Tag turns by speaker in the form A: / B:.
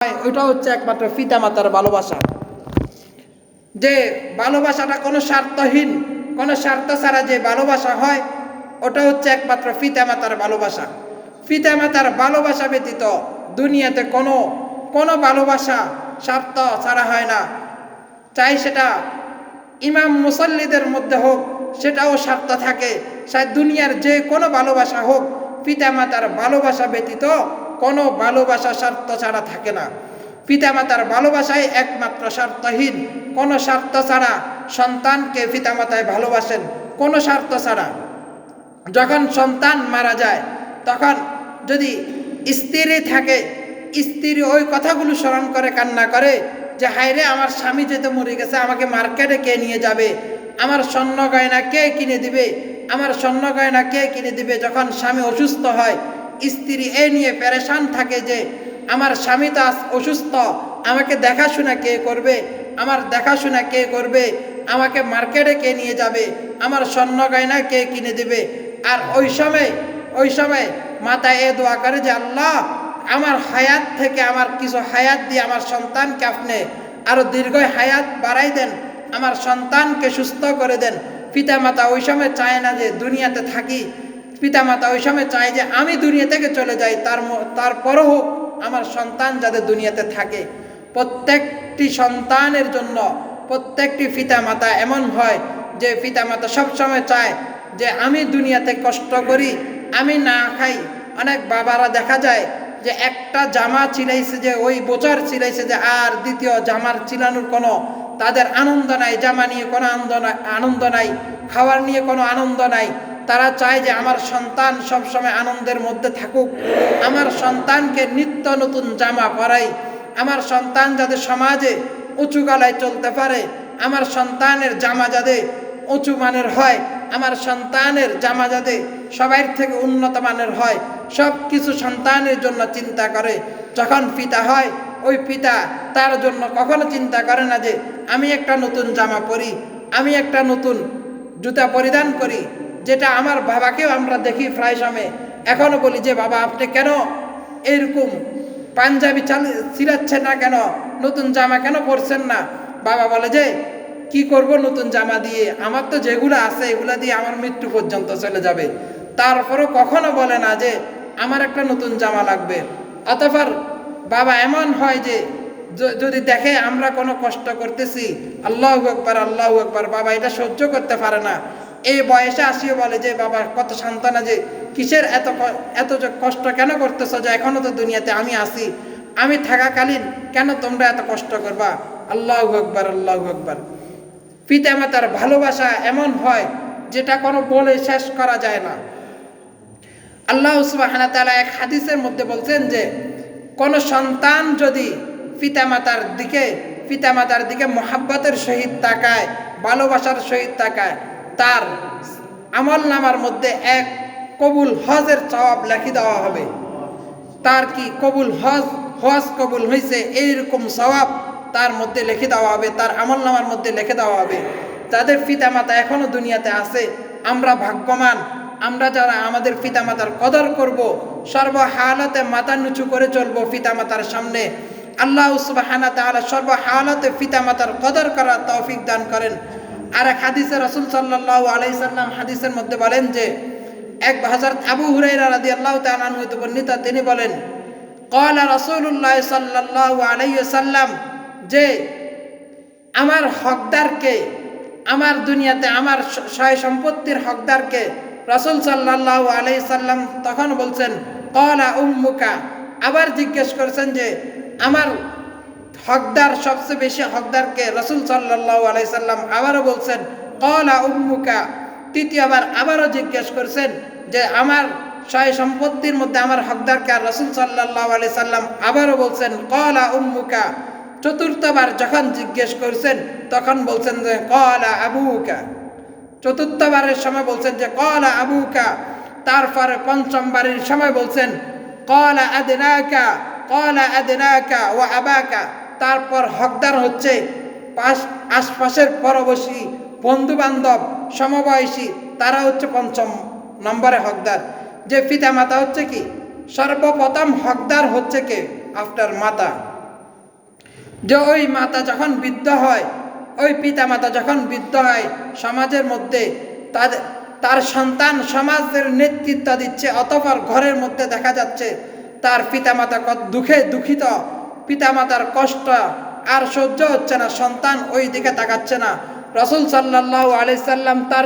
A: ওইটা হচ্ছে একমাত্র পিতা মাতার ভালোবাসা। যে ভালোবাসাটা কোনো স্বার্থহীন, কোনো স্বার্থ ছাড়া যে ভালোবাসা হয়, ওটা হচ্ছে একমাত্র পিতা মাতার ভালোবাসা। পিতা মাতার ভালোবাসা ব্যতীত দুনিয়াতে কোনো ভালোবাসা স্বার্থ ছাড়া হয় না। চাই সেটা ইমাম মুসল্লিদের মধ্যে হোক, সেটাও স্বার্থ থাকে। দুনিয়ার যে কোনো ভালোবাসা হোক, পিতা মাতার ভালোবাসা ব্যতীত কোনো ভালোবাসা স্বার্থ ছাড়া থাকে না। পিতামাতার ভালোবাসাই একমাত্র স্বার্থহীন। কোনো স্বার্থ ছাড়া সন্তানকে পিতামাতায় ভালোবাসেন, কোনো স্বার্থ ছাড়া। যখন সন্তান মারা যায়, তখন যদি স্ত্রী থাকে, স্ত্রী ওই কথাগুলো স্মরণ করে কান্না করে যে হায়রে আমার স্বামী যেতে মরে গেছে, আমাকে মার্কেটে কে নিয়ে যাবে, আমার স্বর্ণ গয়না কে কিনে দিবে, আমার স্বর্ণ গয়না কে কিনে দিবে। যখন স্বামী অসুস্থ হয়, স্ত্রী এ নিয়ে পেরেশান থাকে যে আমার স্বামী তো অসুস্থ, আমাকে দেখাশোনা কে করবে, আমার দেখাশোনা কে করবে, আমাকে মার্কেটে কে নিয়ে যাবে, আমার স্বর্ণ গয়না কে কিনে দেবে। আর ওই সময় মাথায় এ দোয়া করে যে আল্লাহ আমার হায়াত থেকে আমার কিছু হায়াত দিয়ে আমার সন্তানকে আপনি আরো দীর্ঘ হায়াত বাড়াই দেন, আমার সন্তানকে সুস্থ করে দেন। পিতামাতা ওই সময় চায় না যে দুনিয়াতে থাকি, পিতামাতা ওই সময় চায় যে আমি দুনিয়া থেকে চলে যাই, তারপরও হোক আমার সন্তান যাতে দুনিয়াতে থাকে। প্রত্যেকটি সন্তানের জন্য প্রত্যেকটি পিতামাতা এমন হয় যে পিতামাতা সবসময় চায় যে আমি দুনিয়াতে কষ্ট করি, আমি না খাই। অনেক বাবারা দেখা যায় যে একটা জামা চিলাইছে, যে ওই বছর চিলাইছে, যে আর দ্বিতীয় জামার চিলানোর কোনো তাদের আনন্দ নাই, জামা নিয়ে কোনো আনন্দ নাই, খাওয়ার নিয়ে কোনো আনন্দ নাই। তারা চায় যে আমার সন্তান সবসময় আনন্দের মধ্যে থাকুক, আমার সন্তানকে নিত্য নতুন জামা পরাই, আমার সন্তান যাতে সমাজে উঁচু গলায় চলতে পারে, আমার সন্তানের জামা যাতে উঁচু মানের হয়, আমার সন্তানের জামা যাতে সবার থেকে উন্নত মানের হয়, সব কিছু সন্তানের জন্য চিন্তা করে। যখন পিতা হয়, ওই পিতা তার জন্য কখনো চিন্তা করে না যে আমি একটা নতুন জামা পরি, আমি একটা নতুন জুতা পরিধান করি। যেটা আমার বাবাকেও আমরা দেখি প্রায় সময়, এখনো বলি যে বাবা আপনি কেন এরকম পাঞ্জাবি ছিলাচ্ছেন না, কেন নতুন জামা কেন পরছেন না? বাবা বলে যে কি করব নতুন জামা দিয়ে, আমার তো যেগুলো আছে এগুলা দিয়ে আমার মৃত্যু পর্যন্ত চলে যাবে। তারপরও কখনো বলে না যে আমার একটা নতুন জামা লাগবে। অতঃপর বাবা এমন হয় যে যদি দেখে আমরা কোনো কষ্ট করতেছি, আল্লাহু আকবার আল্লাহু আকবার, বাবা এটা সহ্য করতে পারে না। এই বয়সে আসিও বলে যে বাবা কত সান্ত্বনা, যে কিসের এত কষ্ট কেন করতেছ, যে এখনো তো দুনিয়াতে আমি আছি, আমি থাকাকালীন কেন তোমরা এত কষ্ট করবা? আল্লাহু আকবার আল্লাহু আকবার। পিতামাতার ভালোবাসা এমন হয় যেটা কোনো বলে শেষ করা যায় না। আল্লাহ সুবহানাহু ওয়া তাআলা এক হাদিসের মধ্যে বলছেন যে কোন সন্তান যদি পিতামাতার দিকে মহাব্বতের সহিত তাকায়, ভালোবাসার সহিত তাকায়, তার আমল নামার মধ্যে এক কবুল হজের সওয়াব লিখে দেওয়া হবে। তার কি কবুল হজ কবুল হয়েছে এইরকম সওয়াব তার মধ্যে লিখে দেওয়া হবে, তার আমল নামার মধ্যে লিখে দেওয়া হবে। যাদের পিতামাতা এখনো দুনিয়াতে আছে, আমরা ভাগ্যবান। আমরা যারা আমাদের পিতামাতার কদর করব, সর্বহালাতে মাথা নিচু করে চলবো পিতামাতার সামনে। আল্লাহ সুবহানাহু ওয়া তাআলা সর্বহালাতে পিতামাতার কদর করার তৌফিক দান করেন। আর এক হাদিসে রাসূল সাল্লাল্লাহু আলাইহি সাল্লাম হাদিসের মধ্যে বলেন যে এক হযরত আবু হুরায়রা রাদিয়াল্লাহু তাআলা আনহু হতে বর্ণিত, তিনি বলেন ক্বালা রাসূলুল্লাহ সাল্লাল্লাহু আলাইহি ওয়াসাল্লাম, যে আমার হকদারকে, আমার দুনিয়াতে আমার সয় সম্পত্তির হকদারকে রাসূল সাল্লাল্লাহু আলাইহি সাল্লাম তখন বলছেন ক্বালা উম্মুকা। আবার জিজ্ঞেস করেছেন যে আমার হকদার, সবচেয়ে বেশি হকদারকে? রাসূল সাল্লাল্লাহু আলাইহি সাল্লাম আবারও বলছেন ক্বালা উম্মুকা। তৃতীয়বার আবারও জিজ্ঞেস করেছেন যে আমার সয় সম্পত্তির মধ্যে আমার হকদারকে? আর রাসূল সাল্লাল্লাহু আলাইহি সাল্লাম আবারও বলছেন ক্বালা উম্মুকা। চতুর্থবার যখন জিজ্ঞেস করছেন তখন বলছেন যে ক্বালা আবুকা। চতুর্থবারের সময় বলছেন যে ক্বালা আবুকা। তারপরে পঞ্চমবারের সময় বলছেন ক্বালা আদনাকা ক্বালা আদনাকা ওয়া আবাকা। তারপর হকদার হচ্ছে আশপাশের পরবর্তী বন্ধু বান্ধব সমবয়সী, তারা হচ্ছে পঞ্চম নম্বরে হকদার। যে পিতা মাতা হচ্ছে কি সর্বপ্রথম হকদার হচ্ছে কে? আফটার মাতা, যে ওই মাতা যখন বৃদ্ধ হয়, ওই পিতা মাতা যখন বৃদ্ধ হয়, সমাজের মধ্যে তার সন্তান সমাজের নেতৃত্ব দিচ্ছে, অতঃপর ঘরের মধ্যে দেখা যাচ্ছে তার পিতামাতা কত দুঃখিত, পিতামাতার কষ্ট আর সহ্য হচ্ছে না, সন্তান ওই দিকে তাকাচ্ছে না। রাসূল সাল্লাল্লাহু আলাইহি সাল্লাম তার